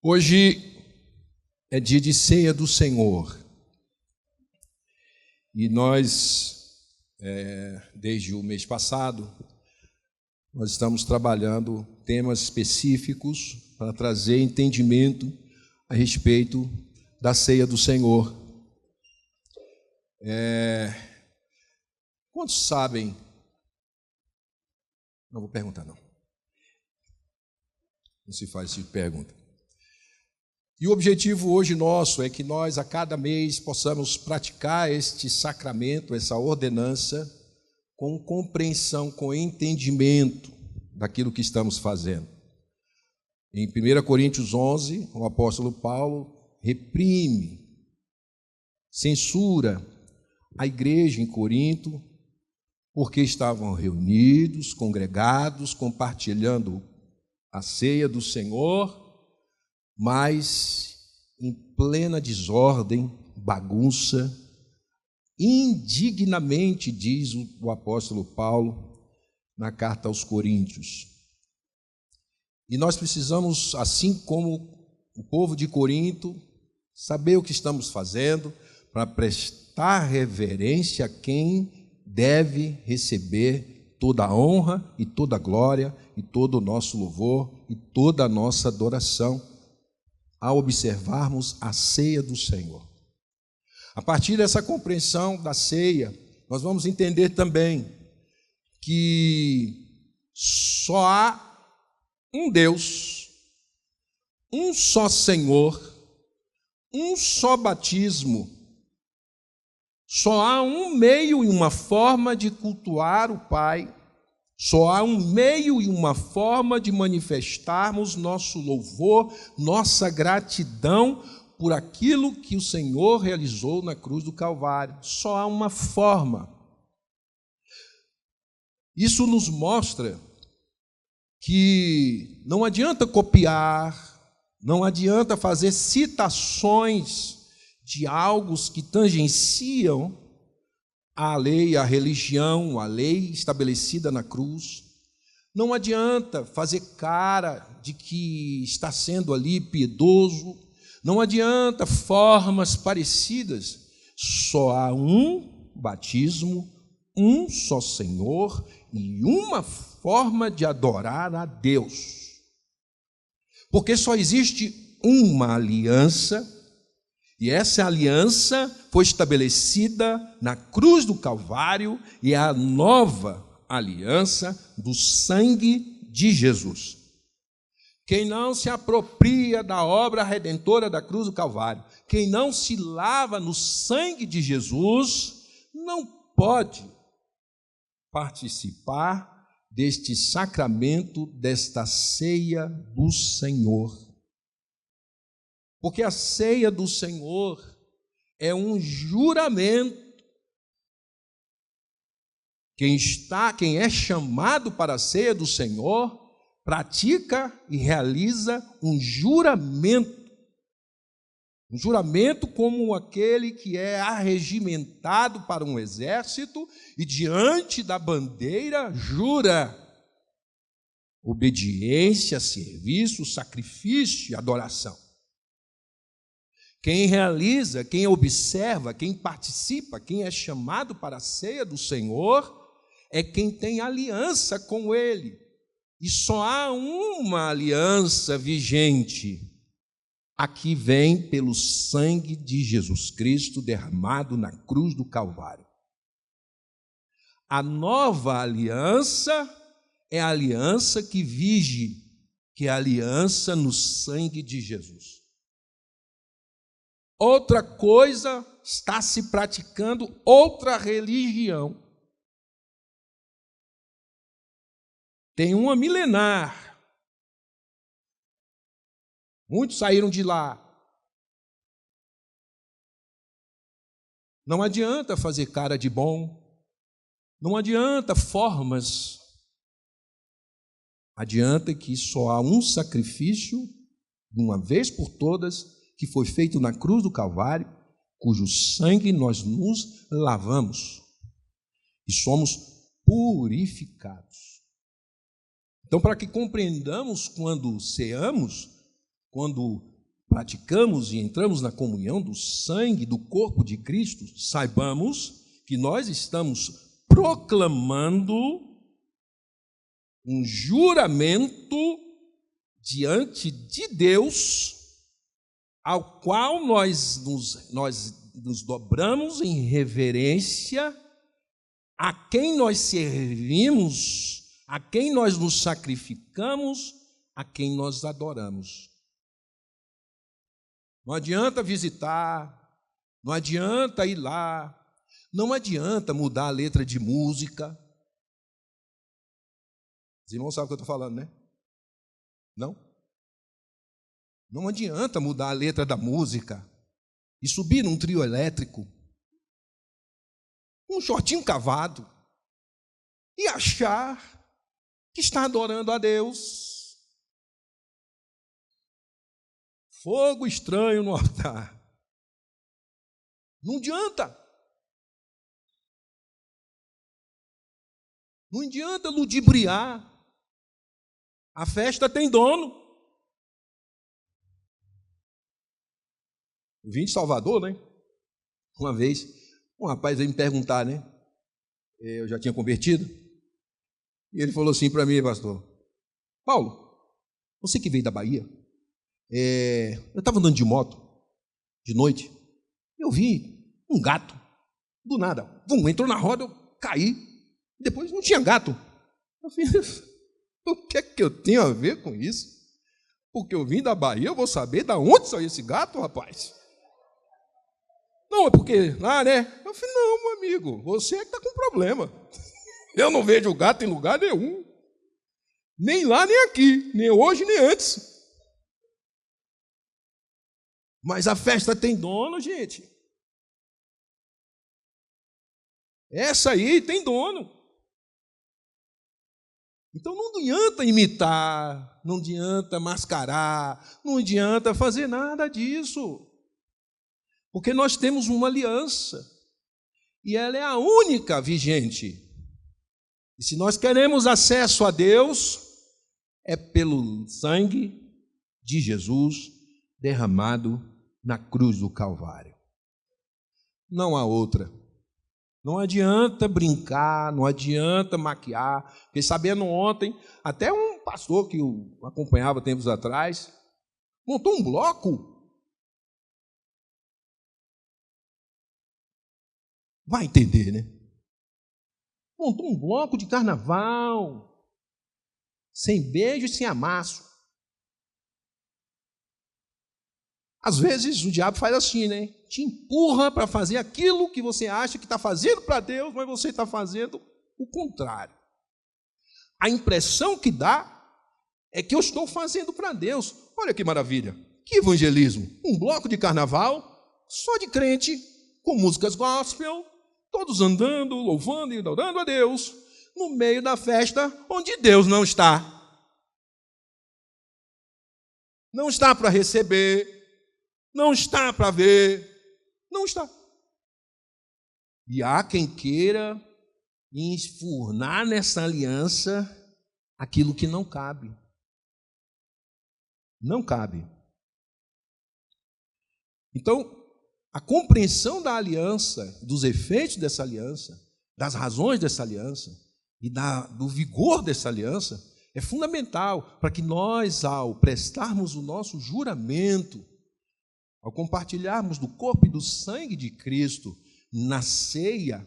Hoje é dia de ceia do Senhor e nós, desde o mês passado, nós estamos trabalhando temas específicos para trazer entendimento a respeito da ceia do Senhor. Quantos sabem? Não vou perguntar, não. Não se faz essa pergunta. E o objetivo hoje nosso é que nós, a cada mês, possamos praticar este sacramento, essa ordenança, com compreensão, com entendimento daquilo que estamos fazendo. Em 1 Coríntios 11, o apóstolo Paulo reprime, censura a igreja em Corinto, porque estavam reunidos, congregados, compartilhando a ceia do Senhor, mas em plena desordem, bagunça, indignamente, diz o apóstolo Paulo na carta aos Coríntios. E nós precisamos, assim como o povo de Corinto, saber o que estamos fazendo para prestar reverência a quem deve receber toda a honra e toda a glória e todo o nosso louvor e toda a nossa adoração ao observarmos a ceia do Senhor. A partir dessa compreensão da ceia, nós vamos entender também que só há um Deus, um só Senhor, um só batismo, só há um meio e uma forma de cultuar o Pai, só há um meio e uma forma de manifestarmos nosso louvor, nossa gratidão por aquilo que o Senhor realizou na cruz do Calvário. Só há uma forma. Isso nos mostra que não adianta copiar, não adianta fazer citações de algo que tangenciam a lei, a religião, a lei estabelecida na cruz. Não adianta fazer cara de que está sendo ali piedoso, não adianta formas parecidas. Só há um batismo, um só Senhor e uma forma de adorar a Deus. Porque só existe uma aliança, e essa aliança foi estabelecida na cruz do Calvário e é a nova aliança do sangue de Jesus. Quem não se apropria da obra redentora da cruz do Calvário, quem não se lava no sangue de Jesus, não pode participar deste sacramento, desta ceia do Senhor. Porque a ceia do Senhor é um juramento. Quem é chamado para a ceia do Senhor, pratica e realiza um juramento. Um juramento como aquele que é arregimentado para um exército e diante da bandeira jura obediência, serviço, sacrifício e adoração. Quem realiza, quem observa, quem participa, quem é chamado para a ceia do Senhor, é quem tem aliança com Ele. E só há uma aliança vigente. Aqui vem pelo sangue de Jesus Cristo derramado na cruz do Calvário. A nova aliança é a aliança que vige, que é a aliança no sangue de Jesus. Outra coisa, está se praticando outra religião. Tem uma milenar. Muitos saíram de lá. Não adianta fazer cara de bom. Não adianta formas. Adianta que só há um sacrifício, de uma vez por todas, que foi feito na cruz do Calvário, cujo sangue nós nos lavamos e somos purificados. Então, para que compreendamos quando ceamos, quando praticamos e entramos na comunhão do sangue do corpo de Cristo, saibamos que nós estamos proclamando um juramento diante de Deus, ao qual nós nos dobramos em reverência, a quem nós servimos, a quem nós nos sacrificamos, a quem nós adoramos. Não adianta visitar, não adianta ir lá, não adianta mudar a letra de música. Os irmãos sabem o que eu estou falando, né? Não? Não adianta mudar a letra da música e subir num trio elétrico, um shortinho cavado, e achar que está adorando a Deus. Fogo estranho no altar. Não adianta. Não adianta ludibriar. A festa tem dono. Eu vim de Salvador, né? Uma vez, um rapaz veio me perguntar, né? Eu já tinha convertido. E ele falou assim para mim, pastor: Paulo, você que veio da Bahia, eu estava andando de moto, de noite, eu vi um gato, do nada, entrou na roda, eu caí, depois não tinha gato. Eu falei, o que é que eu tenho a ver com isso? Porque eu vim da Bahia, eu vou saber de onde saiu esse gato, rapaz. Não, é porque lá, né? Eu falei, não, meu amigo, você é que está com problema. Eu não vejo gato em lugar nenhum. Nem lá, nem aqui. Nem hoje, nem antes. Mas a festa tem dono, gente. Essa aí tem dono. Então não adianta imitar, não adianta mascarar, não adianta fazer nada disso. Porque nós temos uma aliança. E ela é a única vigente. E se nós queremos acesso a Deus, é pelo sangue de Jesus derramado na cruz do Calvário. Não há outra. Não adianta brincar, não adianta maquiar. Fiquei sabendo ontem, até um pastor que eu acompanhava tempos atrás, montou um bloco. Vai entender, né? Montou um bloco de carnaval, sem beijo e sem amasso. Às vezes o diabo faz assim, né? Te empurra para fazer aquilo que você acha que está fazendo para Deus, mas você está fazendo o contrário. A impressão que dá é que eu estou fazendo para Deus. Olha que maravilha, que evangelismo. Um bloco de carnaval, só de crente, com músicas gospel, todos andando, louvando e adorando a Deus, no meio da festa onde Deus não está. Não está para receber, não está para ver, não está. E há quem queira enfurnar nessa aliança aquilo que não cabe. Não cabe. Então, a compreensão da aliança, dos efeitos dessa aliança, das razões dessa aliança e do vigor dessa aliança é fundamental para que nós, ao prestarmos o nosso juramento, ao compartilharmos do corpo e do sangue de Cristo na ceia,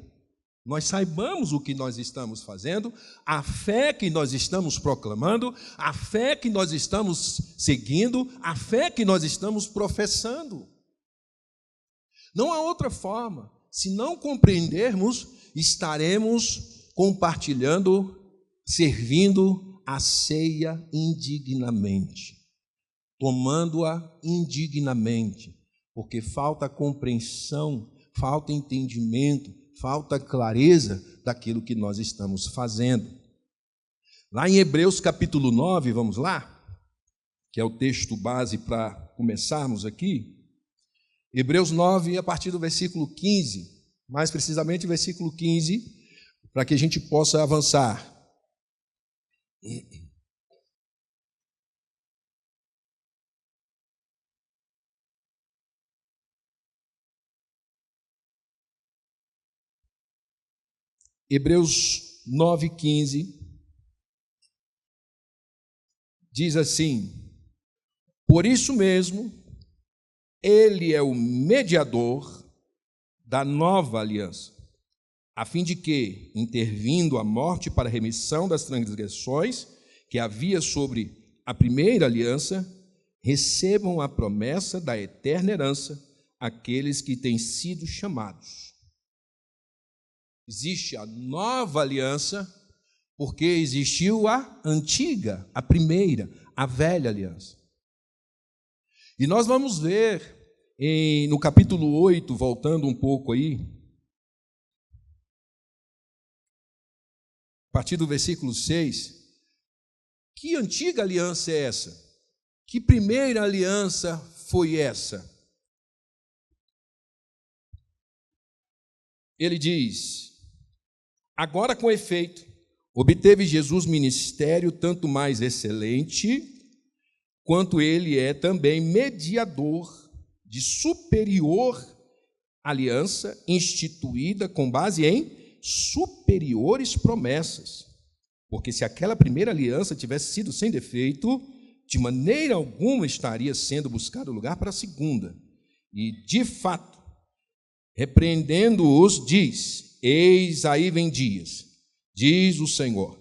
nós saibamos o que nós estamos fazendo, a fé que nós estamos proclamando, a fé que nós estamos seguindo, a fé que nós estamos professando. Não há outra forma. Se não compreendermos, estaremos compartilhando, servindo a ceia indignamente, tomando-a indignamente, porque falta compreensão, falta entendimento, falta clareza daquilo que nós estamos fazendo. Lá em Hebreus capítulo 9, vamos lá, que é o texto base para começarmos aqui. Hebreus 9, a partir do versículo 15, mais precisamente o versículo 15, para que a gente possa avançar. Hebreus 9,15 diz assim: por isso mesmo, ele é o mediador da nova aliança, a fim de que, intervindo a morte para a remissão das transgressões que havia sobre a primeira aliança, recebam a promessa da eterna herança aqueles que têm sido chamados. Existe a nova aliança porque existiu a antiga, a primeira, a velha aliança. E nós vamos ver no capítulo 8, voltando um pouco aí, a partir do versículo 6, que antiga aliança é essa? Que primeira aliança foi essa? Ele diz: agora, com efeito, obteve Jesus ministério tanto mais excelente, quanto ele é também mediador de superior aliança, instituída com base em superiores promessas. Porque se aquela primeira aliança tivesse sido sem defeito, de maneira alguma estaria sendo buscado lugar para a segunda. E, de fato, repreendendo-os, diz: eis aí vem dias, diz o Senhor,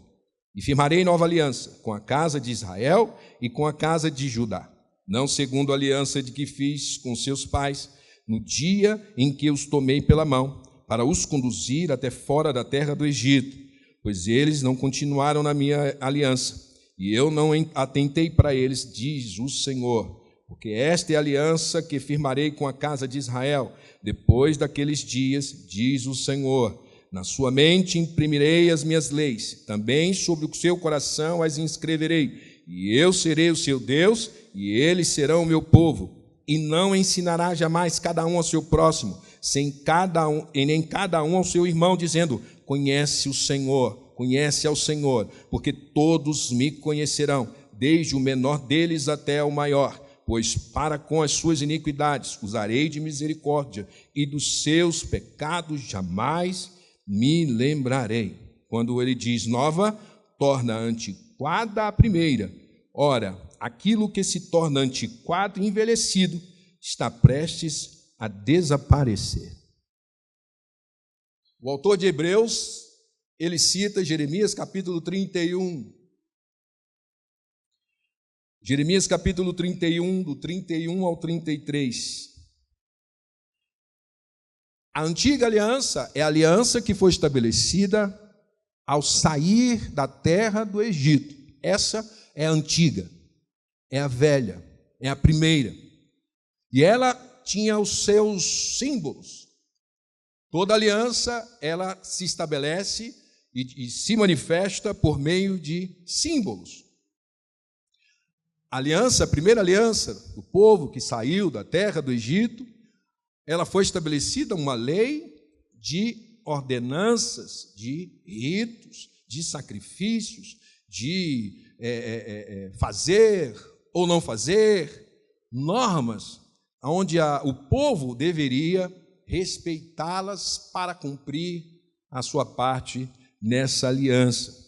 e firmarei nova aliança com a casa de Israel e com a casa de Judá, não segundo a aliança de que fiz com seus pais, no dia em que os tomei pela mão, para os conduzir até fora da terra do Egito, pois eles não continuaram na minha aliança, e eu não atentei para eles, diz o Senhor, porque esta é a aliança que firmarei com a casa de Israel, depois daqueles dias, diz o Senhor. Na sua mente imprimirei as minhas leis, também sobre o seu coração as inscreverei, e eu serei o seu Deus, e eles serão o meu povo. E não ensinará jamais cada um ao seu próximo, e nem cada um ao seu irmão, dizendo: conhece o Senhor, conhece ao Senhor, porque todos me conhecerão, desde o menor deles até o maior, pois para com as suas iniquidades usarei de misericórdia, e dos seus pecados jamais me lembrarei. Quando ele diz nova, torna antiquada a primeira. Ora, aquilo que se torna antiquado e envelhecido está prestes a desaparecer. O autor de Hebreus, ele cita Jeremias capítulo 31. Jeremias capítulo 31, do 31 ao 33. A antiga aliança é a aliança que foi estabelecida ao sair da terra do Egito. Essa é a antiga, é a velha, é a primeira. E ela tinha os seus símbolos. Toda aliança, ela se estabelece e se manifesta por meio de símbolos. A aliança, a primeira aliança do povo que saiu da terra do Egito, ela foi estabelecida uma lei de ordenanças, de ritos, de sacrifícios, de fazer ou não fazer, normas, onde o povo deveria respeitá-las para cumprir a sua parte nessa aliança.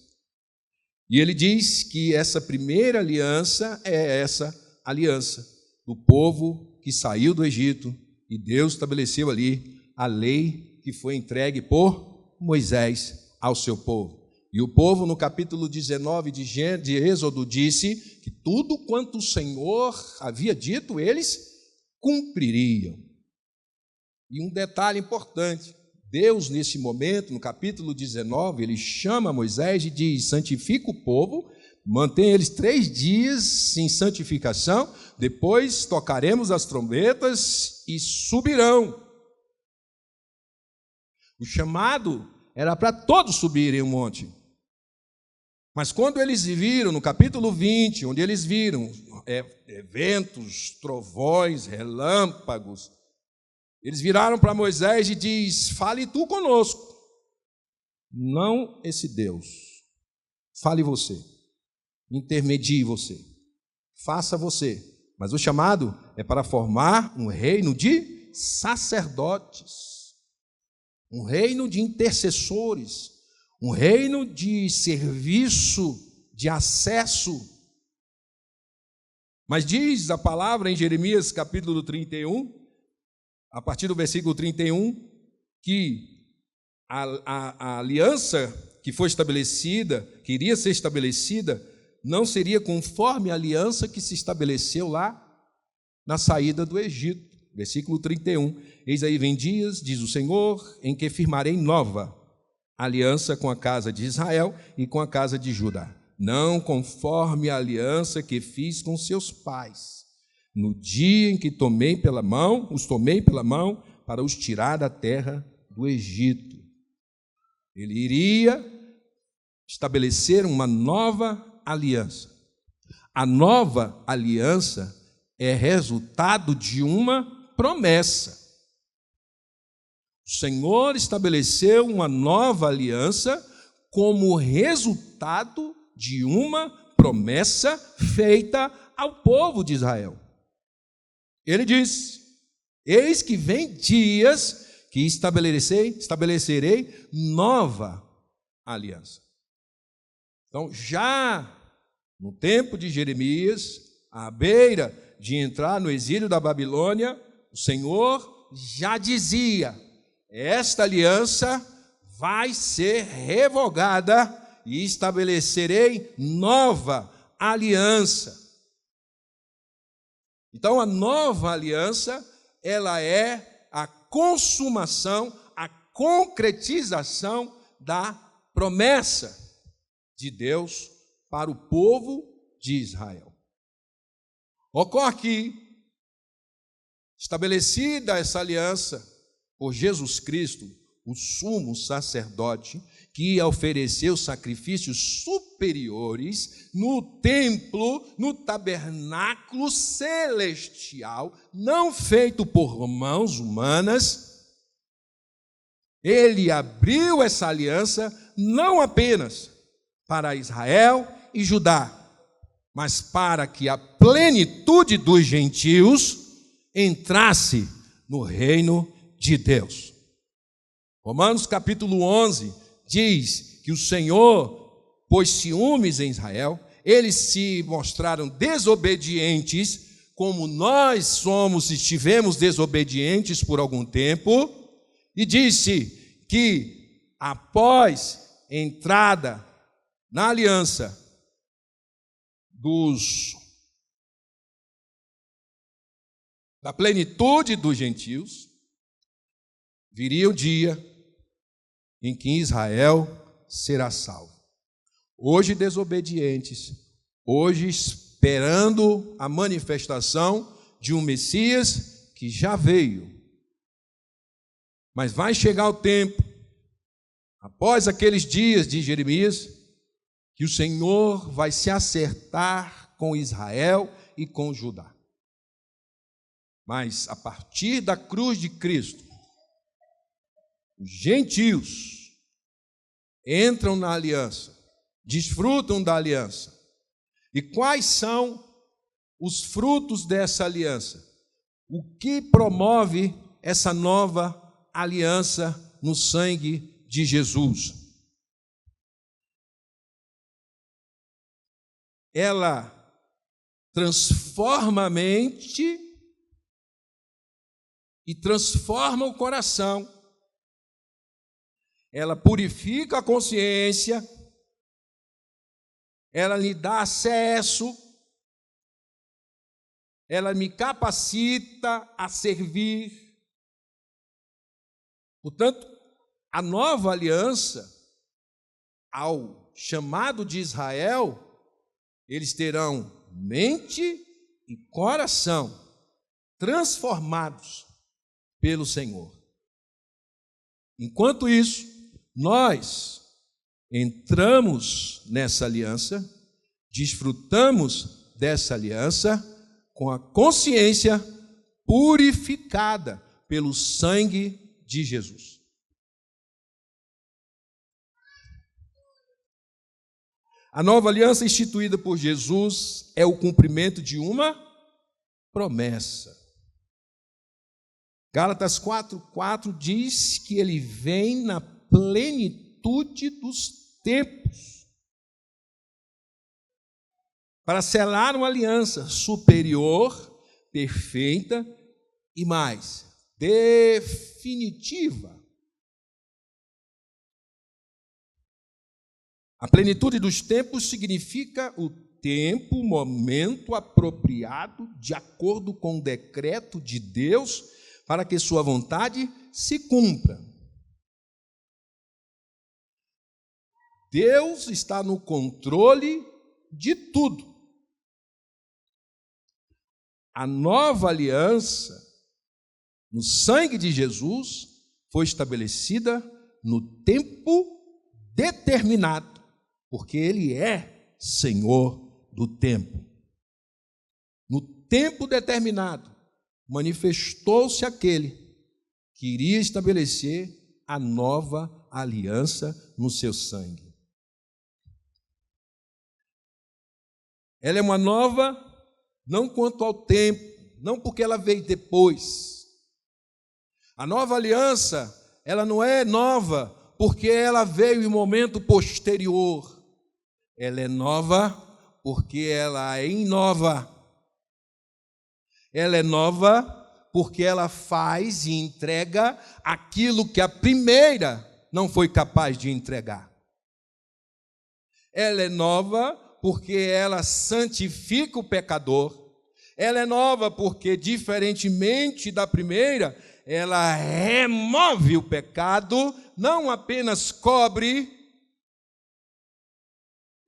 E ele diz que essa primeira aliança é essa aliança do povo que saiu do Egito, e Deus estabeleceu ali a lei que foi entregue por Moisés ao seu povo. E o povo, no capítulo 19 de Êxodo, disse que tudo quanto o Senhor havia dito, eles cumpririam. E um detalhe importante, Deus, nesse momento, no capítulo 19, ele chama Moisés e diz: santifica o povo, mantém eles 3 dias em santificação, depois tocaremos as trombetas e subirão. O chamado era para todos subirem o monte. Mas quando eles viram, no capítulo 20, onde eles viram ventos, trovões, relâmpagos, eles viraram para Moisés e diz: fale tu conosco, não esse Deus. Fale você, intermedie você, faça você. Mas o chamado é para formar um reino de sacerdotes, um reino de intercessores, um reino de serviço, de acesso. Mas diz a palavra em Jeremias capítulo 31, a partir do versículo 31, que a aliança que foi estabelecida, que iria ser estabelecida, não seria conforme a aliança que se estabeleceu lá na saída do Egito. Versículo 31. Eis aí vem dias, diz o Senhor, em que firmarei nova aliança com a casa de Israel e com a casa de Judá, não conforme a aliança que fiz com seus pais, no dia em que os tomei pela mão para os tirar da terra do Egito. Ele iria estabelecer uma nova aliança. A nova aliança é resultado de uma promessa. O Senhor estabeleceu uma nova aliança como resultado de uma promessa feita ao povo de Israel. Ele diz: eis que vem dias que estabelecerei nova aliança. Então, já no tempo de Jeremias, à beira de entrar no exílio da Babilônia, o Senhor já dizia: esta aliança vai ser revogada e estabelecerei nova aliança. Então, a nova aliança, ela é a consumação, a concretização da promessa de Deus para o povo de Israel. Ocorre que, estabelecida essa aliança por Jesus Cristo, o sumo sacerdote, que ia oferecer os sacrifícios superiores no templo, no tabernáculo celestial, não feito por mãos humanas, ele abriu essa aliança não apenas para Israel e Judá, mas para que a plenitude dos gentios entrasse no reino de Deus. Romanos capítulo 11 diz que o Senhor pôs ciúmes em Israel, eles se mostraram desobedientes, como nós estivemos desobedientes por algum tempo, e disse que após entrada na aliança da plenitude dos gentios, viria o dia em que Israel será salvo. Hoje desobedientes, hoje esperando a manifestação de um Messias que já veio. Mas vai chegar o tempo, após aqueles dias de Jeremias, que o Senhor vai se acertar com Israel e com Judá. Mas a partir da cruz de Cristo, os gentios entram na aliança, desfrutam da aliança. E quais são os frutos dessa aliança? O que promove essa nova aliança no sangue de Jesus? Ela transforma a mente e transforma o coração. Ela purifica a consciência, ela lhe dá acesso, ela me capacita a servir. Portanto, a nova aliança, ao chamado de Israel, eles terão mente e coração transformados pelo Senhor. Enquanto isso, nós entramos nessa aliança, desfrutamos dessa aliança com a consciência purificada pelo sangue de Jesus. A nova aliança instituída por Jesus é o cumprimento de uma promessa. Gálatas 4:4 diz que ele vem na plenitude plenitude dos tempos, para selar uma aliança superior, perfeita e mais definitiva. A plenitude dos tempos significa o tempo, o momento apropriado, de acordo com o decreto de Deus, para que sua vontade se cumpra. Deus está no controle de tudo. A nova aliança, no sangue de Jesus, foi estabelecida no tempo determinado, porque Ele é Senhor do tempo. No tempo determinado, manifestou-se aquele que iria estabelecer a nova aliança no seu sangue. Ela é uma nova, não quanto ao tempo, não porque ela veio depois. A nova aliança, ela não é nova porque ela veio em momento posterior. Ela é nova porque ela é inova. Ela é nova porque ela faz e entrega aquilo que a primeira não foi capaz de entregar. Ela é nova porque ela santifica o pecador. Ela é nova porque, diferentemente da primeira, ela remove o pecado, não apenas cobre.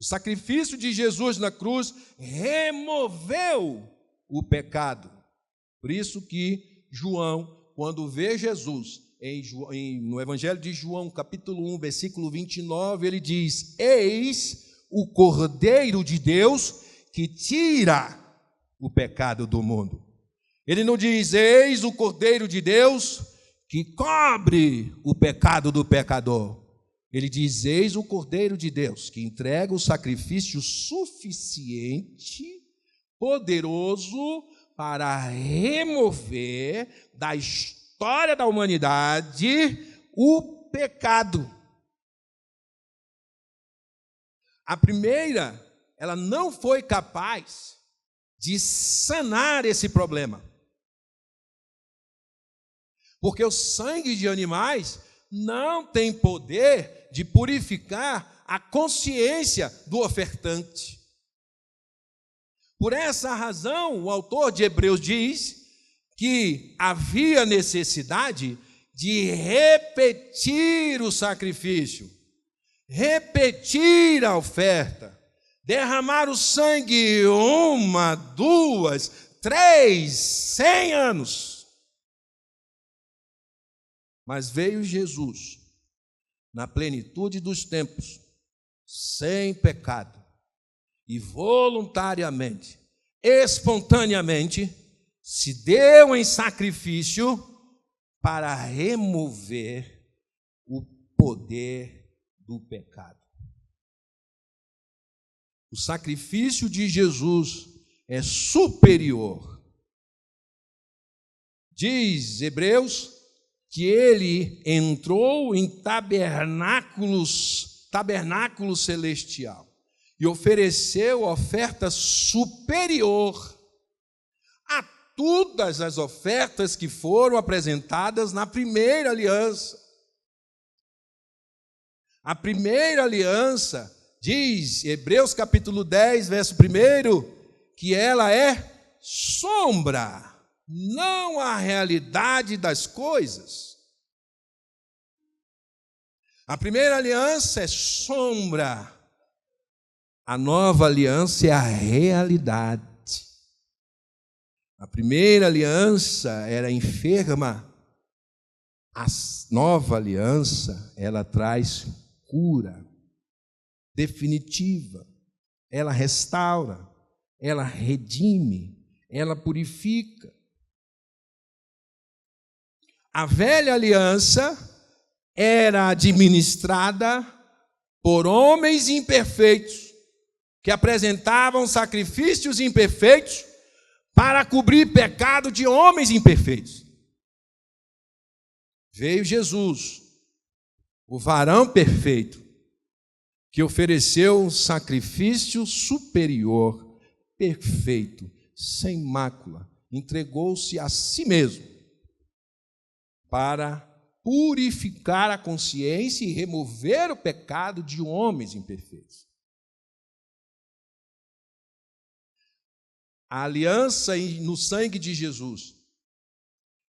O sacrifício de Jesus na cruz removeu o pecado. Por isso que João, quando vê Jesus no Evangelho de João, capítulo 1, versículo 29, ele diz: eis o Cordeiro de Deus que tira o pecado do mundo. Ele não diz: eis o Cordeiro de Deus que cobre o pecado do pecador. Ele diz: eis o Cordeiro de Deus que entrega o sacrifício suficiente, poderoso, para remover da história da humanidade o pecado. A primeira, ela não foi capaz de sanar esse problema. Porque o sangue de animais não tem poder de purificar a consciência do ofertante. Por essa razão, o autor de Hebreus diz que havia necessidade de repetir o sacrifício, repetir a oferta, derramar o sangue 1, 2, 3, 100 anos. Mas veio Jesus, na plenitude dos tempos, sem pecado, e voluntariamente, espontaneamente, se deu em sacrifício para remover o poder do pecado. O sacrifício de Jesus é superior. Diz Hebreus que ele entrou em tabernáculo celestial e ofereceu oferta superior a todas as ofertas que foram apresentadas na primeira aliança. A primeira aliança, diz Hebreus capítulo 10, verso 1, que ela é sombra, não a realidade das coisas. A primeira aliança é sombra, a nova aliança é a realidade. A primeira aliança era enferma, a nova aliança, ela traz cura definitiva, ela restaura, ela redime, ela purifica. A velha aliança era administrada por homens imperfeitos, que apresentavam sacrifícios imperfeitos para cobrir pecado de homens imperfeitos. Veio Jesus, o varão perfeito, que ofereceu um sacrifício superior, perfeito, sem mácula, entregou-se a si mesmo para purificar a consciência e remover o pecado de homens imperfeitos. A aliança no sangue de Jesus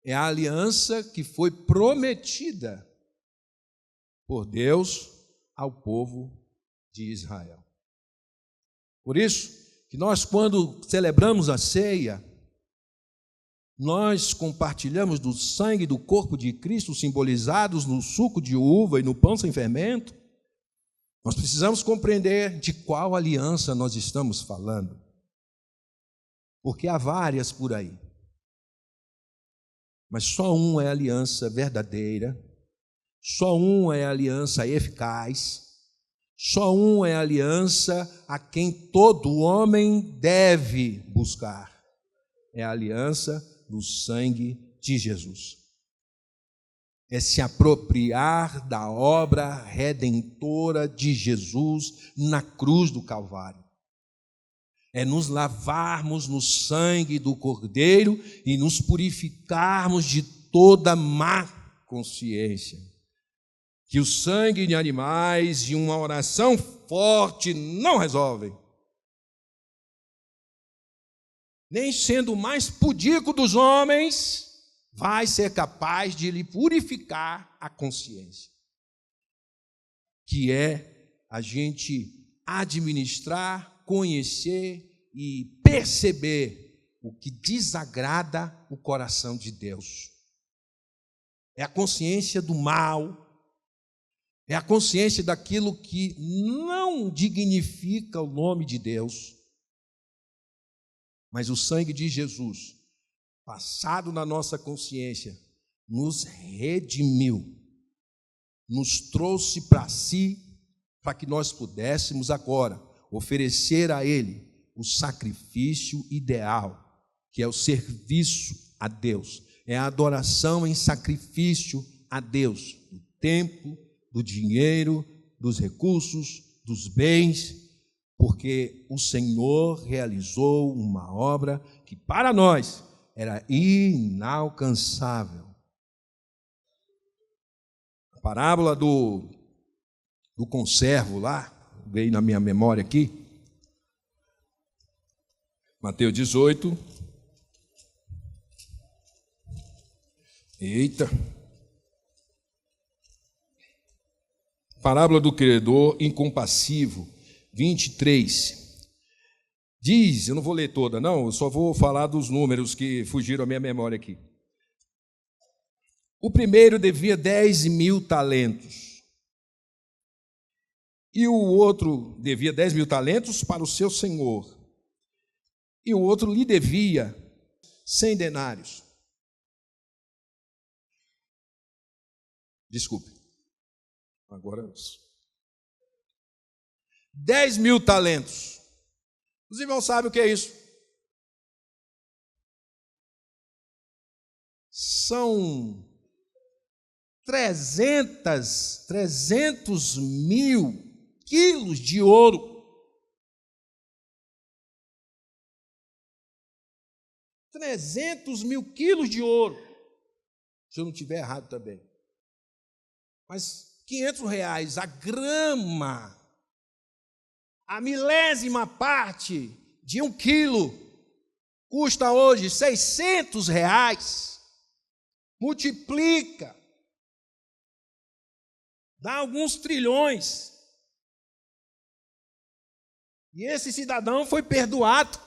é a aliança que foi prometida por Deus ao povo de Israel. Por isso que nós, quando celebramos a ceia, nós compartilhamos do sangue do corpo de Cristo, simbolizados no suco de uva e no pão sem fermento. Nós precisamos compreender de qual aliança nós estamos falando, porque há várias por aí. Mas só uma é a aliança verdadeira, só uma é a aliança eficaz, só uma é a aliança a quem todo homem deve buscar. É a aliança do sangue de Jesus. É se apropriar da obra redentora de Jesus na cruz do Calvário. É nos lavarmos no sangue do Cordeiro e nos purificarmos de toda má consciência. Que o sangue de animais e uma oração forte não resolvem. Nem sendo o mais pudico dos homens, vai ser capaz de lhe purificar a consciência. Que é a gente administrar, conhecer e perceber o que desagrada o coração de Deus. É a consciência do mal, é a consciência daquilo que não dignifica o nome de Deus. Mas o sangue de Jesus, passado na nossa consciência, nos redimiu, nos trouxe para si, para que nós pudéssemos agora oferecer a Ele o sacrifício ideal, que é o serviço a Deus, é a adoração em sacrifício a Deus, do tempo, do dinheiro, dos recursos, dos bens, porque o Senhor realizou uma obra que para nós era inalcançável. A parábola do conservo lá, veio na minha memória aqui, Mateus 18. Eita. Parábola do credor incompassivo, 23. Diz, eu não vou ler toda, não, eu só vou falar dos números que fugiram à minha memória aqui. O primeiro devia 10.000 talentos. E o outro devia 10.000 talentos para o seu senhor. E o outro lhe devia 100 denários. Desculpe. Agora, 10.000 talentos. Os irmãos sabem o que é isso? São 300 mil quilos de ouro. 300 mil quilos de ouro. Se eu não estiver errado também. Mas R$500 a grama, a milésima parte de 1 quilo, custa hoje R$600. Multiplica. Dá alguns trilhões. E esse cidadão foi perdoado.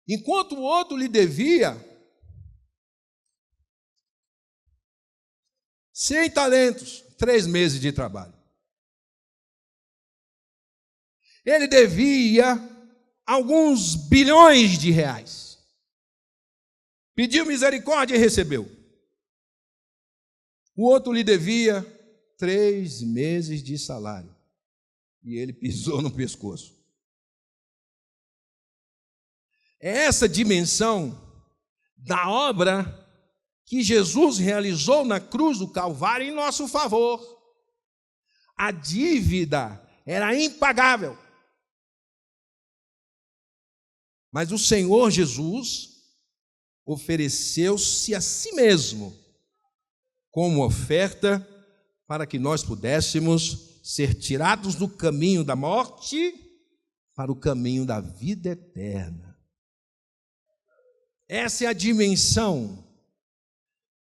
Enquanto o outro lhe devia 100 talentos, 3 meses de trabalho. Ele devia alguns bilhões de reais. Pediu misericórdia e recebeu. O outro lhe devia 3 meses de salário. E ele pisou no pescoço. É essa dimensão da obra que Jesus realizou na cruz do Calvário em nosso favor. A dívida era impagável. Mas o Senhor Jesus ofereceu-se a si mesmo como oferta para que nós pudéssemos ser tirados do caminho da morte para o caminho da vida eterna. Essa é a dimensão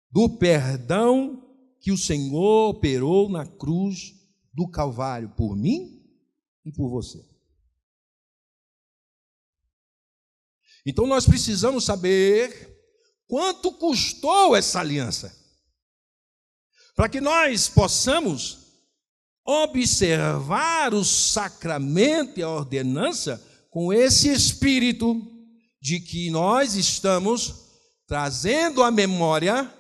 do perdão que o Senhor operou na cruz do Calvário por mim e por você. Então nós precisamos saber quanto custou essa aliança, para que nós possamos observar o sacramento e a ordenança com esse espírito de que nós estamos trazendo à memória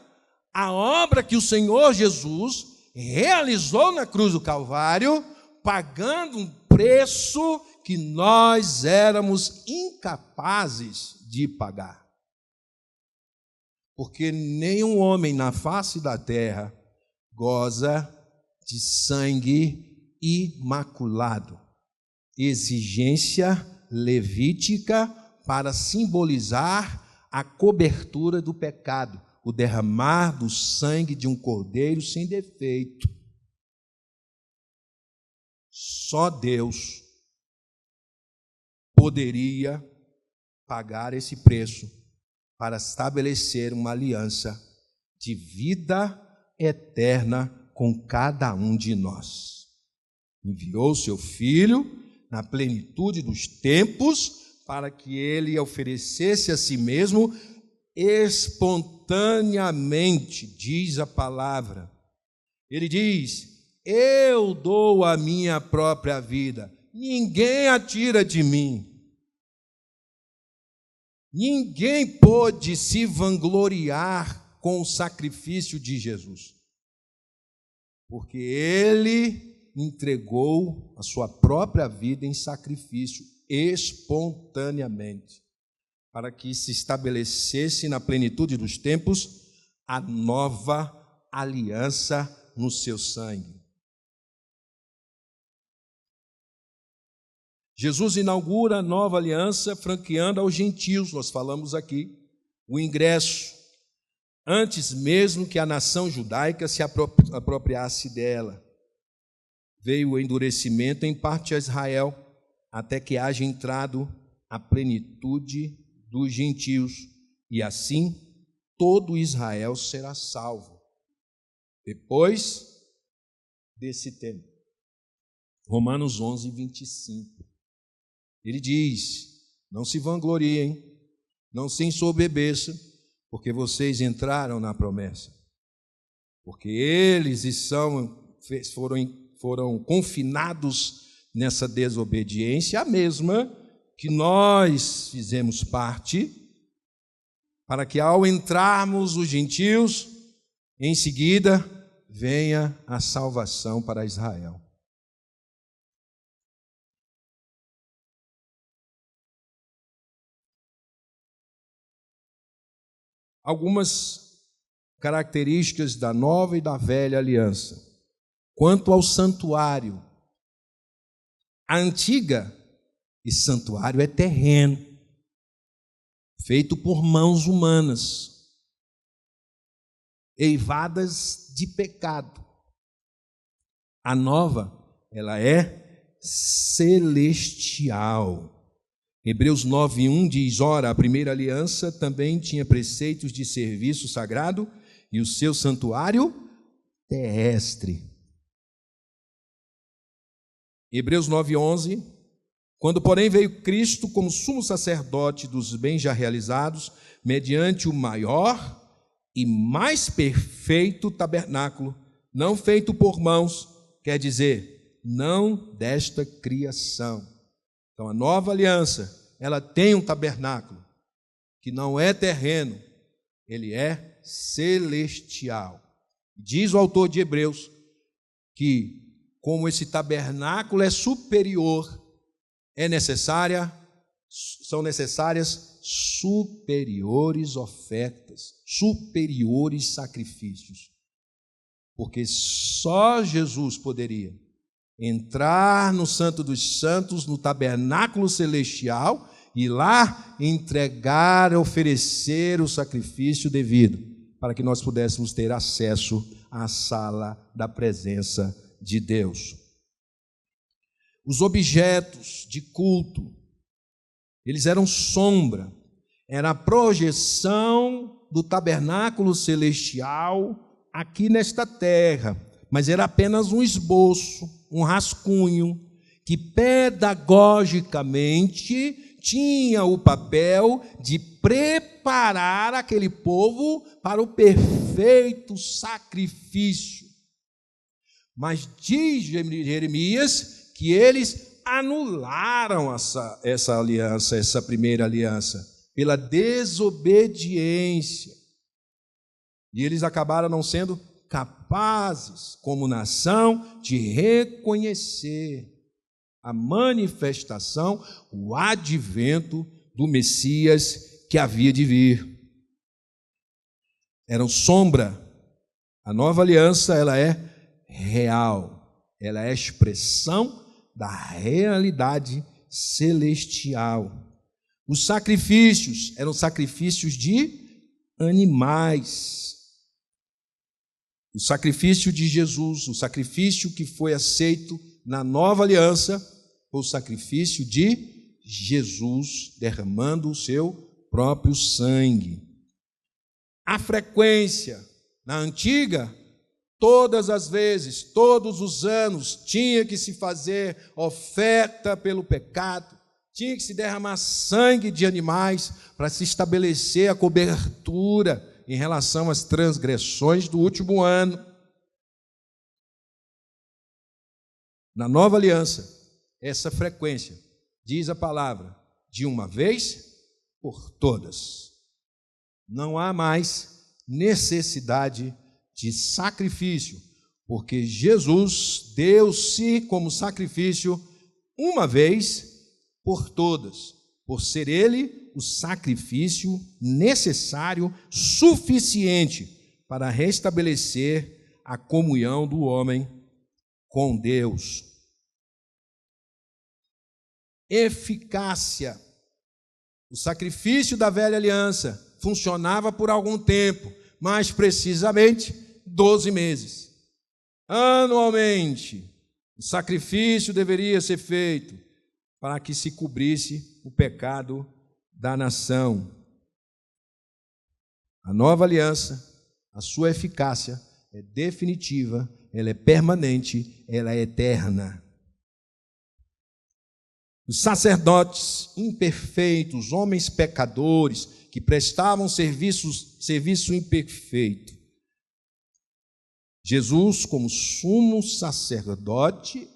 a obra que o Senhor Jesus realizou na cruz do Calvário, pagando um preço que nós éramos incapazes de pagar. Porque nenhum homem na face da terra goza de sangue imaculado. Exigência levítica para simbolizar a cobertura do pecado, o derramar do sangue de um cordeiro sem defeito. Só Deus poderia pagar esse preço para estabelecer uma aliança de vida eterna com cada um de nós. Enviou seu Filho na plenitude dos tempos para que ele oferecesse a si mesmo espontaneamente, diz a palavra. Ele diz: eu dou a minha própria vida, ninguém a tira de mim. Ninguém pôde se vangloriar com o sacrifício de Jesus, porque ele entregou a sua própria vida em sacrifício espontaneamente, para que se estabelecesse na plenitude dos tempos a nova aliança no seu sangue. Jesus inaugura a nova aliança franqueando aos gentios, nós falamos aqui, o ingresso, antes mesmo que a nação judaica se apropriasse dela. Veio o endurecimento em parte a Israel, até que haja entrado a plenitude dos gentios, e assim todo Israel será salvo. Depois desse tempo, Romanos 11, 25, ele diz: não se vangloriem, não se ensoberbeçam, porque vocês entraram na promessa, porque eles foram confinados nessa desobediência, a mesma que nós fizemos parte, para que ao entrarmos os gentios, em seguida venha a salvação para Israel. Algumas características da nova e da velha aliança. Quanto ao santuário, a antiga, e santuário é terreno, feito por mãos humanas, eivadas de pecado. A nova, ela é celestial. Hebreus 9:1 diz: ora, a primeira aliança também tinha preceitos de serviço sagrado e o seu santuário terrestre. Hebreus 9:11, quando, porém, veio Cristo como sumo sacerdote dos bens já realizados, mediante o maior e mais perfeito tabernáculo, não feito por mãos, quer dizer, não desta criação. Então, a nova aliança, ela tem um tabernáculo, que não é terreno, ele é celestial. Diz o autor de Hebreus que, como esse tabernáculo é superior, é necessária são necessárias superiores ofertas, superiores sacrifícios. Porque só Jesus poderia entrar no Santo dos Santos, no tabernáculo celestial, e lá entregar, oferecer o sacrifício devido, para que nós pudéssemos ter acesso à sala da presença de Deus. Os objetos de culto, eles eram sombra, era a projeção do tabernáculo celestial aqui nesta terra, mas era apenas um esboço, um rascunho, que pedagogicamente tinha o papel de preparar aquele povo para o perfeito sacrifício. Mas diz Jeremias que eles anularam essa aliança, essa primeira aliança, pela desobediência. E eles acabaram não sendo capazes, como nação, de reconhecer a manifestação, o advento do Messias que havia de vir. Eram sombra. A nova aliança, ela é real, ela é expressão da realidade celestial. Os sacrifícios eram sacrifícios de animais. O sacrifício de Jesus, o sacrifício que foi aceito na nova aliança, foi o sacrifício de Jesus derramando o seu próprio sangue. A frequência, na antiga, todas as vezes, todos os anos, tinha que se fazer oferta pelo pecado, tinha que se derramar sangue de animais para se estabelecer a cobertura em relação às transgressões do último ano. Na nova aliança, essa frequência, diz a palavra, de uma vez por todas. Não há mais necessidade de sacrifício, porque Jesus deu-se como sacrifício uma vez por todas, por ser Ele o sacrifício necessário, suficiente para restabelecer a comunhão do homem com Deus. Eficácia. O sacrifício da velha aliança funcionava por algum tempo, mais precisamente 12 meses. Anualmente, o sacrifício deveria ser feito para que se cobrisse o pecado da nação. A nova aliança, a sua eficácia é definitiva, ela é permanente, ela é eterna. Os sacerdotes imperfeitos, homens pecadores, que prestavam serviço imperfeito. Jesus, como sumo sacerdote,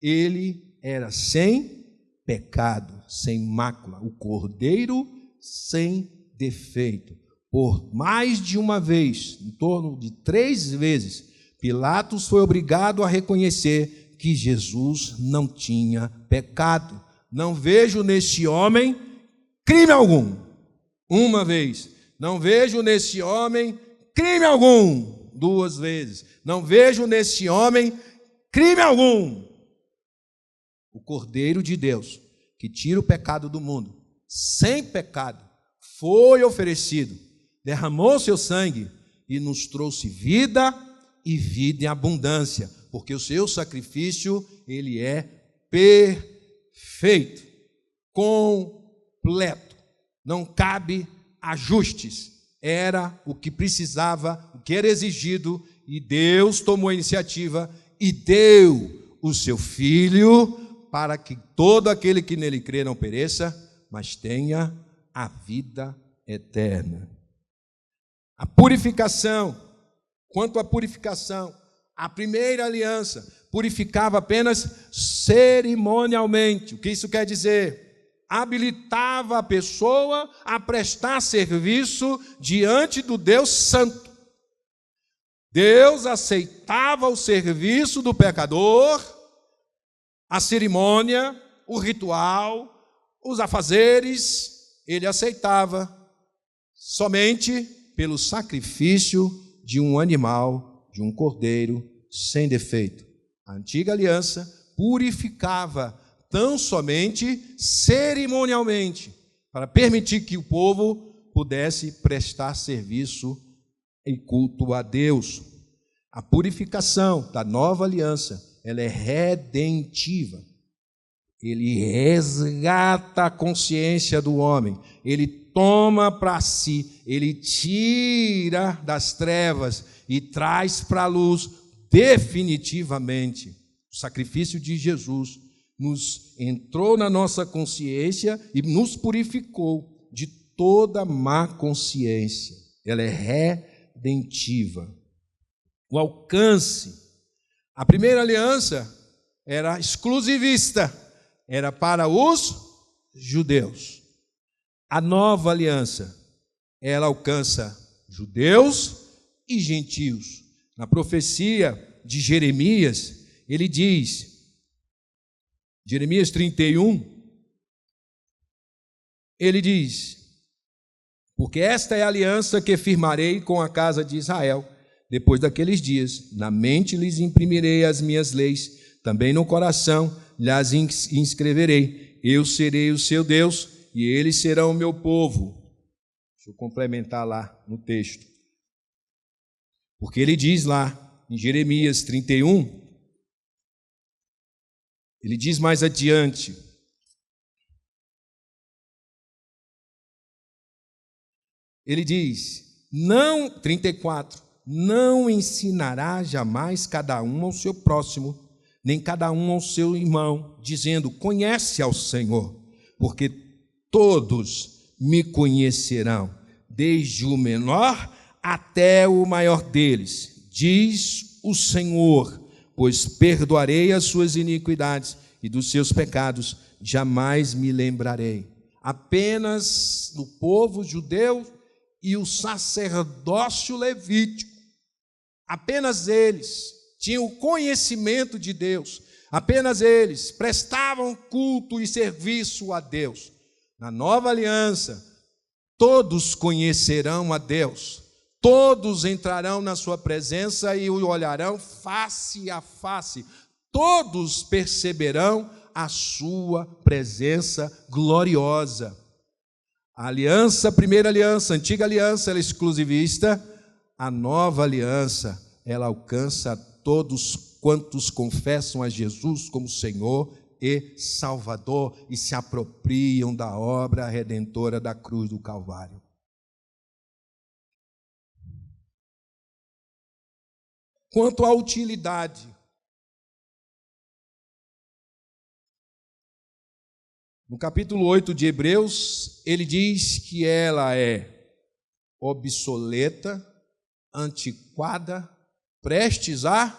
ele era sem pecado, sem mácula, o cordeiro sem defeito. Por mais de uma vez, em torno de 3 vezes, Pilatos foi obrigado a reconhecer que Jesus não tinha pecado. Não vejo neste homem crime algum. Uma vez. Não vejo neste homem crime algum. 2 vezes. Não vejo neste homem crime algum. O Cordeiro de Deus, que tira o pecado do mundo, sem pecado, foi oferecido, derramou seu sangue e nos trouxe vida e vida em abundância, porque o seu sacrifício, ele é perfeito, completo, não cabe ajustes, era o que precisava, o que era exigido, e Deus tomou a iniciativa e deu o seu Filho para que todo aquele que nele crê não pereça, mas tenha a vida eterna. A purificação, quanto à purificação, a primeira aliança purificava apenas cerimonialmente. O que isso quer dizer? Habilitava a pessoa a prestar serviço diante do Deus Santo. Deus aceitava o serviço do pecador, a cerimônia, o ritual, Os afazeres ele aceitava somente pelo sacrifício de um animal, de um cordeiro sem defeito. A antiga aliança purificava tão somente cerimonialmente, para permitir que o povo pudesse prestar serviço e culto a Deus. A purificação da nova aliança, ela é redentiva. Ele resgata a consciência do homem, ele toma para si, ele tira das trevas e traz para a luz definitivamente. O sacrifício de Jesus nos entrou na nossa consciência e nos purificou de toda má consciência. Ela é redentiva. O alcance. A primeira aliança era exclusivista, era para os judeus. A nova aliança, ela alcança judeus e gentios. Na profecia de Jeremias, ele diz, Jeremias 31, ele diz: porque esta é a aliança que firmarei com a casa de Israel, depois daqueles dias, na mente lhes imprimirei as minhas leis, também no coração lhes inscreverei, eu serei o seu Deus, e eles serão o meu povo. Deixa eu complementar lá no texto. Porque ele diz lá, em Jeremias 31, ele diz mais adiante, ele diz, 34, não ensinará jamais cada um ao seu próximo, nem cada um ao seu irmão, dizendo, conhece ao Senhor, porque todos me conhecerão, desde o menor até o maior deles, diz o Senhor, pois perdoarei as suas iniquidades e dos seus pecados jamais me lembrarei. Apenas no povo judeu e o sacerdócio levítico, apenas eles tinham o conhecimento de Deus, apenas eles prestavam culto e serviço a Deus. Na nova aliança, todos conhecerão a Deus, todos entrarão na sua presença e o olharão face a face, todos perceberão a sua presença gloriosa. A aliança, a primeira aliança, a antiga aliança, ela é exclusivista, a nova aliança, ela alcança todos quantos confessam a Jesus como Senhor e Salvador e se apropriam da obra redentora da cruz do Calvário. Quanto à utilidade, no capítulo 8 de Hebreus, ele diz que ela é obsoleta, antiquada, prestes a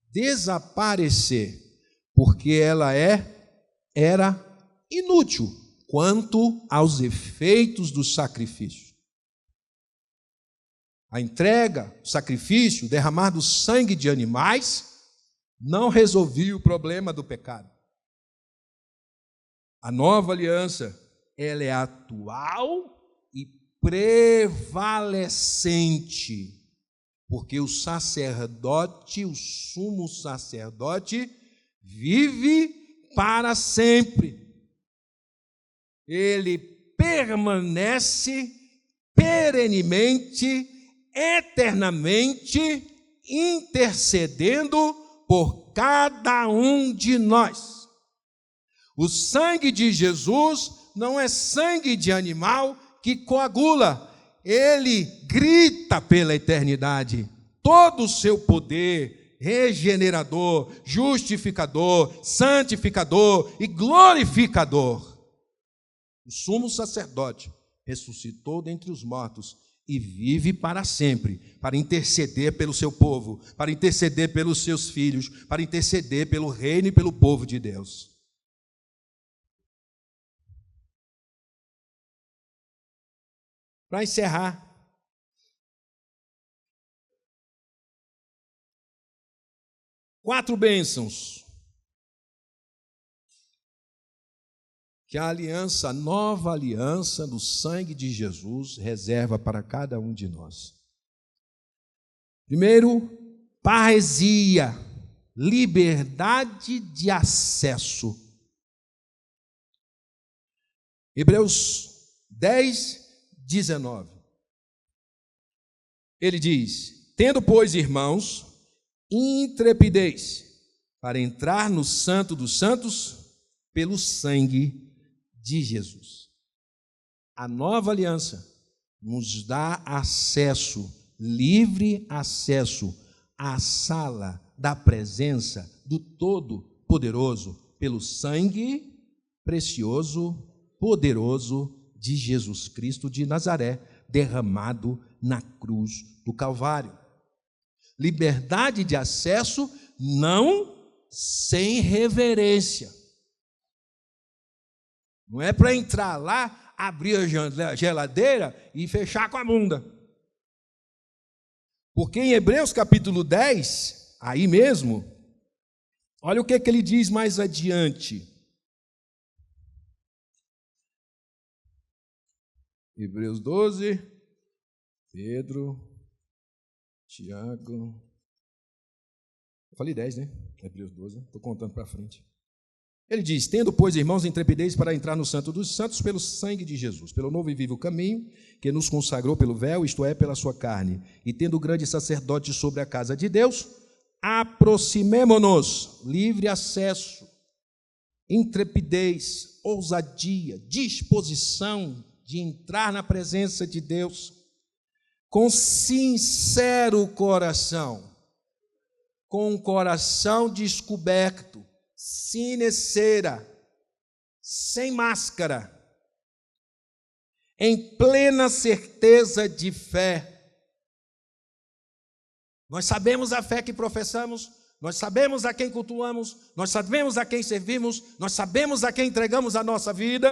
desaparecer, porque ela era inútil quanto aos efeitos do sacrifício. A entrega, o sacrifício, o derramar do sangue de animais não resolvia o problema do pecado. A nova aliança, ela é atual e prevalecente, porque o sacerdote, o sumo sacerdote, vive para sempre. Ele permanece perenemente, eternamente, intercedendo por cada um de nós. O sangue de Jesus não é sangue de animal que coagula, ele grita pela eternidade. Todo o seu poder regenerador, justificador, santificador e glorificador. O sumo sacerdote ressuscitou dentre os mortos e vive para sempre, para interceder pelo seu povo, para interceder pelos seus filhos, para interceder pelo reino e pelo povo de Deus. Para encerrar, quatro bênçãos que a aliança, a nova aliança do sangue de Jesus reserva para cada um de nós. Primeiro, parresia, liberdade de acesso. Hebreus 10, 19. Ele diz: tendo, pois, irmãos, intrepidez para entrar no Santo dos Santos pelo sangue de Jesus. A nova aliança nos dá acesso, livre acesso à sala da presença do Todo-Poderoso pelo sangue precioso, poderoso de Jesus Cristo de Nazaré, derramado na cruz do Calvário. Liberdade de acesso, não sem reverência. Não é para entrar lá, abrir a geladeira e fechar com a bunda. Porque em Hebreus capítulo 10, aí mesmo, olha o que ele diz mais adiante. Hebreus 12, Pedro, Tiago. Eu falei 10, né? Hebreus 12, estou contando para frente. Ele diz: tendo, pois, irmãos, intrepidez para entrar no Santo dos Santos pelo sangue de Jesus, pelo novo e vivo caminho que nos consagrou pelo véu, isto é, pela sua carne, e tendo grande sacerdote sobre a casa de Deus, aproximemo-nos, livre acesso, intrepidez, ousadia, disposição de entrar na presença de Deus, com sincero coração, com o coração descoberto, sem cera, sem máscara, em plena certeza de fé. Nós sabemos a fé que professamos, nós sabemos a quem cultuamos, nós sabemos a quem servimos, nós sabemos a quem entregamos a nossa vida.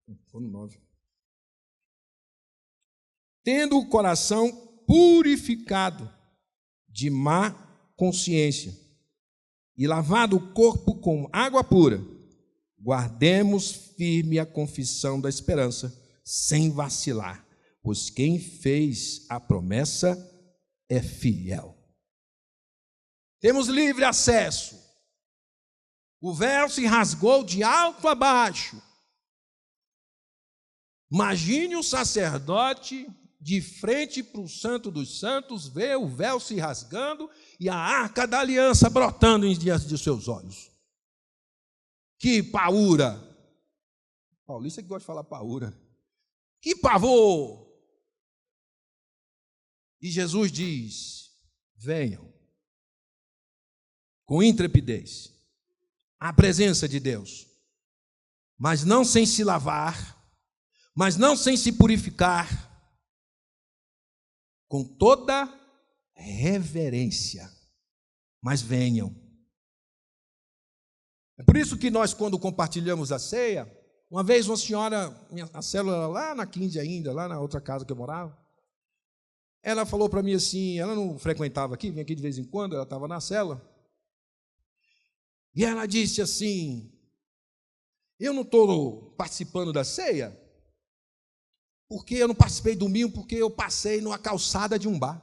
No 9. Tendo o coração purificado de má consciência e lavado o corpo com água pura, guardemos firme a confissão da esperança, sem vacilar, pois quem fez a promessa é fiel. Temos livre acesso. O véu se rasgou de alto a baixo. Imagine o sacerdote de frente para o Santo dos Santos, vê o véu se rasgando e a arca da aliança brotando em diante de seus olhos. Que paura! Paulista que gosta de falar paura. Que pavor! E Jesus diz: venham com intrepidez à presença de Deus, mas não sem se lavar, mas não sem se purificar, com toda reverência, mas venham. É por isso que nós, quando compartilhamos a ceia, uma vez uma senhora, a célula lá na 15 ainda, lá na outra casa que eu morava, ela falou para mim assim, ela não frequentava aqui, vinha aqui de vez em quando, ela estava na célula, e ela disse assim: eu não estou participando da ceia, porque eu não participei domingo, porque eu passei numa calçada de um bar.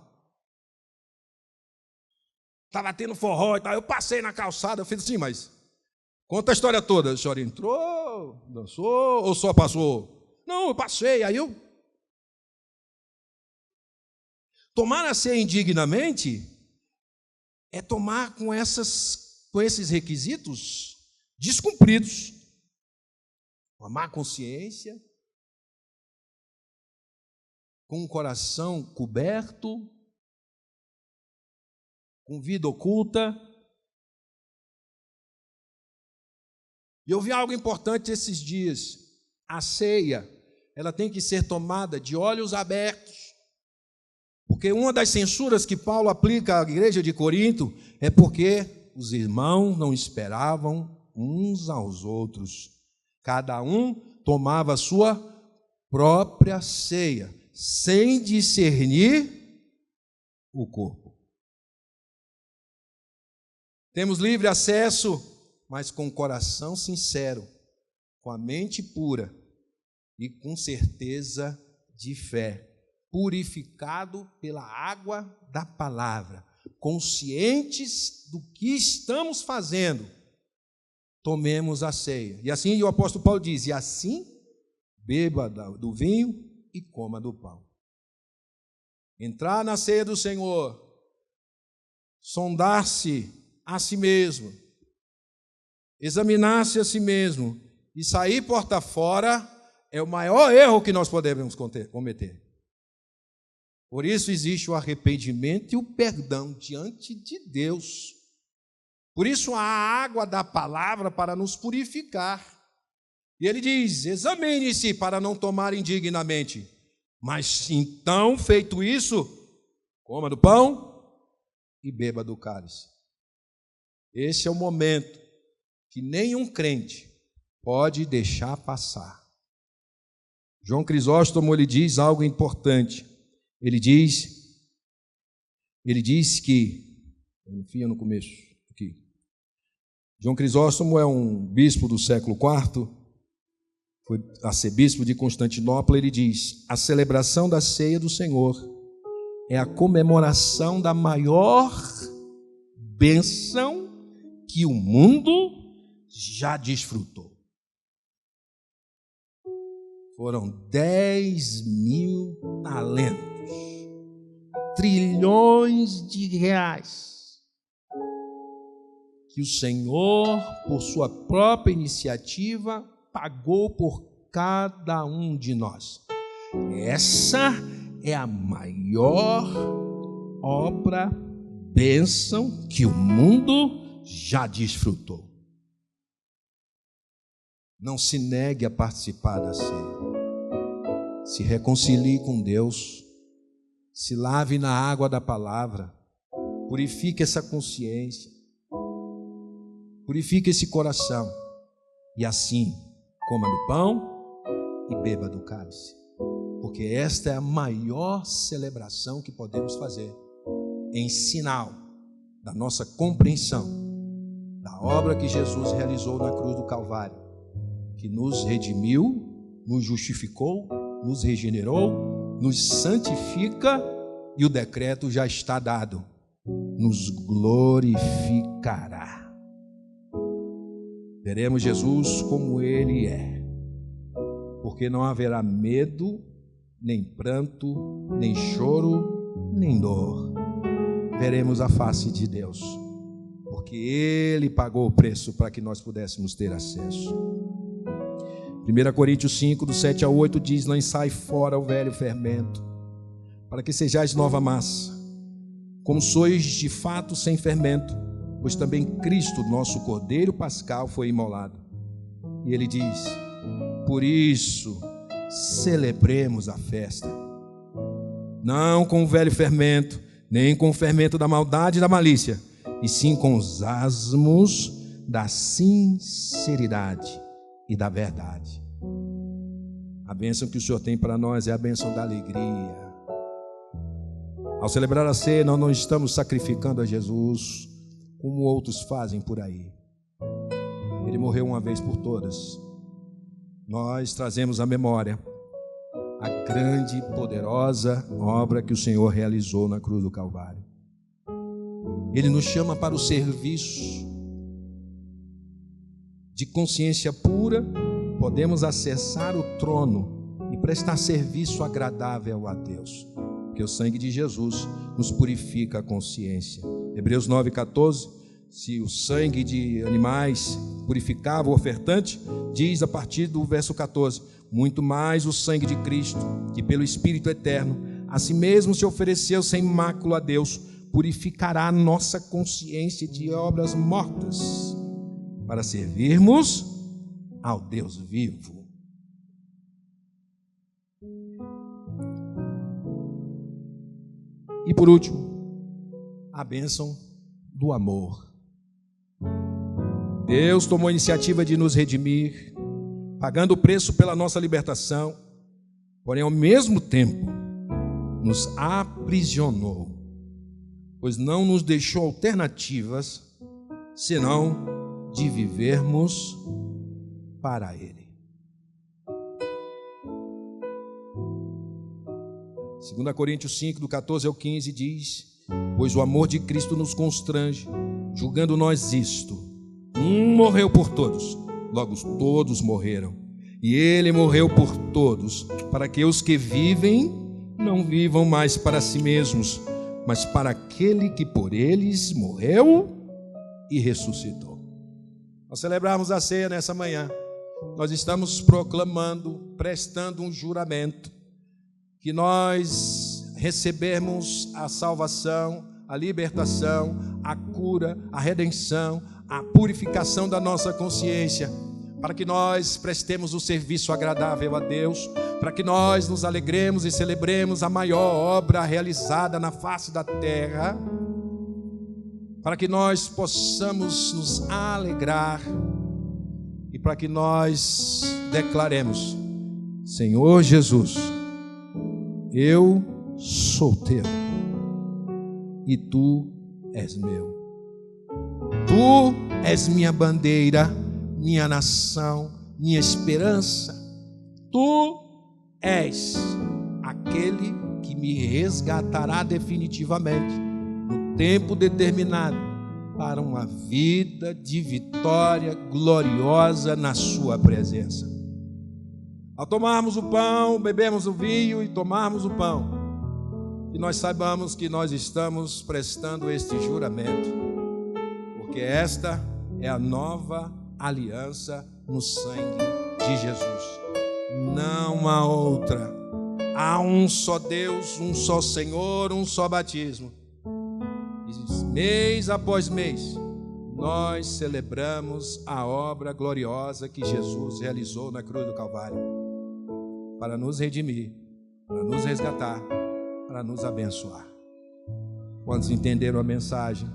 Estava tendo forró e tal, eu passei na calçada, eu fiz assim, mas conta a história toda. A senhora entrou, dançou, ou só passou? Não, eu passei, aí eu... Tomar a ceia indignamente é tomar com esses requisitos descumpridos. Uma má consciência, com o coração coberto, com vida oculta. E eu vi algo importante esses dias. A ceia, ela tem que ser tomada de olhos abertos. Porque uma das censuras que Paulo aplica à igreja de Corinto é porque os irmãos não esperavam uns aos outros. Cada um tomava a sua própria ceia, sem discernir o corpo. Temos livre acesso, mas com o coração sincero, com a mente pura e com certeza de fé, purificado pela água da palavra, conscientes do que estamos fazendo, tomemos a ceia. E assim o apóstolo Paulo diz: e assim beba do vinho e coma do pão. Entrar na ceia do Senhor, sondar-se a si mesmo, examinar-se a si mesmo e sair porta fora é o maior erro que nós podemos cometer. Por isso existe o arrependimento e o perdão diante de Deus. Por isso a água da palavra para nos purificar. E ele diz: examine-se para não tomar indignamente. Mas então, feito isso, coma do pão e beba do cálice. Esse é o momento que nenhum crente pode deixar passar. João Crisóstomo, ele diz algo importante. Ele diz que, no começo aqui, João Crisóstomo é um bispo do século IV, foi arcebispo de Constantinopla. Ele diz: a celebração da ceia do Senhor é a comemoração da maior bênção que o mundo já desfrutou. Foram 10.000 talentos, trilhões de reais, que o Senhor, por sua própria iniciativa, pagou por cada um de nós. Essa é a maior obra, bênção que o mundo já desfrutou. Não se negue a participar da ceia. Se reconcilie com Deus. Se lave na água da palavra. Purifique essa consciência. Purifique esse coração. E assim, coma do pão e beba do cálice. Porque esta é a maior celebração que podemos fazer, em sinal da nossa compreensão da obra que Jesus realizou na cruz do Calvário, que nos redimiu, nos justificou, nos regenerou, nos santifica, e o decreto já está dado: nos glorificará. Veremos Jesus como Ele é, porque não haverá medo, nem pranto, nem choro, nem dor. Veremos a face de Deus, porque Ele pagou o preço para que nós pudéssemos ter acesso. 1 Coríntios 5, do 7 ao 8 diz: lançai fora o velho fermento, para que sejais nova massa, como sois de fato sem fermento, pois também Cristo, nosso Cordeiro Pascal, foi imolado. E ele diz: por isso celebremos a festa, não com o velho fermento, nem com o fermento da maldade e da malícia, e sim com os asmos da sinceridade e da verdade. A bênção que o Senhor tem para nós é a bênção da alegria. Ao celebrar a ceia, nós não estamos sacrificando a Jesus como outros fazem por aí. Ele morreu uma vez por todas. Nós trazemos à memória a grande e poderosa obra que o Senhor realizou na cruz do Calvário. Ele nos chama para o serviço de consciência pura. Podemos acessar o trono e prestar serviço agradável a Deus, porque o sangue de Jesus nos purifica a consciência. Hebreus 9,14, se o sangue de animais purificava o ofertante, diz a partir do verso 14: muito mais o sangue de Cristo, que pelo Espírito eterno a si mesmo se ofereceu sem mácula a Deus, purificará a nossa consciência de obras mortas, para servirmos ao Deus vivo. E por último, a bênção do amor. Deus tomou a iniciativa de nos redimir, pagando o preço pela nossa libertação, porém ao mesmo tempo nos aprisionou, pois não nos deixou alternativas senão de vivermos para Ele. 2 Coríntios 5, do 14 ao 15 diz: pois o amor de Cristo nos constrange, julgando nós isto: um morreu por todos, logo todos morreram. E Ele morreu por todos, para que os que vivem não vivam mais para si mesmos, mas para aquele que por eles morreu e ressuscitou. Nós celebrarmos a ceia nessa manhã, nós estamos proclamando, prestando um juramento, que nós recebemos a salvação, a libertação, a cura, a redenção, a purificação da nossa consciência, para que nós prestemos o serviço agradável a Deus, para que nós nos alegremos e celebremos a maior obra realizada na face da terra, para que nós possamos nos alegrar e para que nós declaremos: Senhor Jesus, eu sou teu e tu és meu. Tu és minha bandeira, minha nação, minha esperança. Tu és aquele que me resgatará definitivamente no tempo determinado para uma vida de vitória gloriosa na sua presença. Ao tomarmos o pão, bebemos o vinho e tomarmos o pão, que nós saibamos que nós estamos prestando este juramento, porque esta é a nova aliança no sangue de Jesus. Não há outra. Há um só Deus, um só Senhor, um só batismo. E mês após mês, nós celebramos a obra gloriosa que Jesus realizou na cruz do Calvário, para nos redimir, para nos resgatar, para nos abençoar. Quantos entenderam a mensagem?